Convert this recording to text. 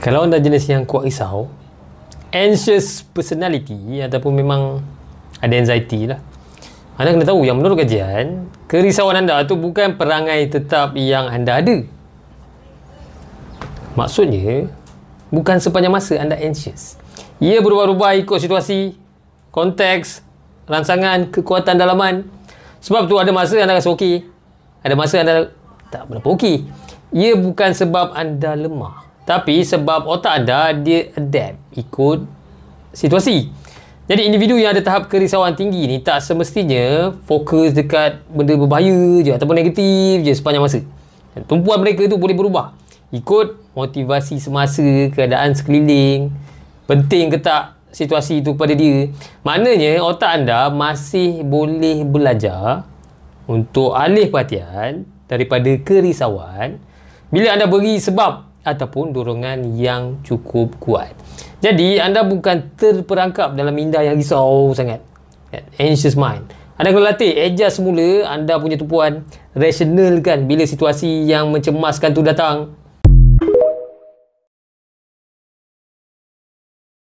Kalau anda jenis yang kuat risau, anxious personality ataupun memang ada anxiety lah, anda kena tahu yang menurut kajian, kerisauan anda tu bukan perangai tetap yang anda ada. Maksudnya, bukan sepanjang masa anda anxious. Ia berubah-ubah ikut situasi, konteks, rangsangan, kekuatan dalaman. Sebab tu ada masa anda rasa okey, ada masa anda tak berapa okey. Ia bukan sebab anda lemah, tapi sebab otak anda dia adapt ikut situasi. Jadi individu yang ada tahap kerisauan tinggi ni tak semestinya fokus dekat benda berbahaya je ataupun negatif je sepanjang masa. Tumpuan mereka tu boleh berubah ikut motivasi semasa, keadaan sekeliling, penting ke tak situasi tu pada dia. Maknanya otak anda masih boleh belajar untuk alih perhatian daripada kerisauan bila anda beri sebab ataupun dorongan yang cukup kuat. Jadi anda bukan terperangkap dalam minda yang risau sangat, anxious mind. Anda kena latih adjust semula anda punya tumpuan, rationalkan bila situasi yang mencemaskan tu datang.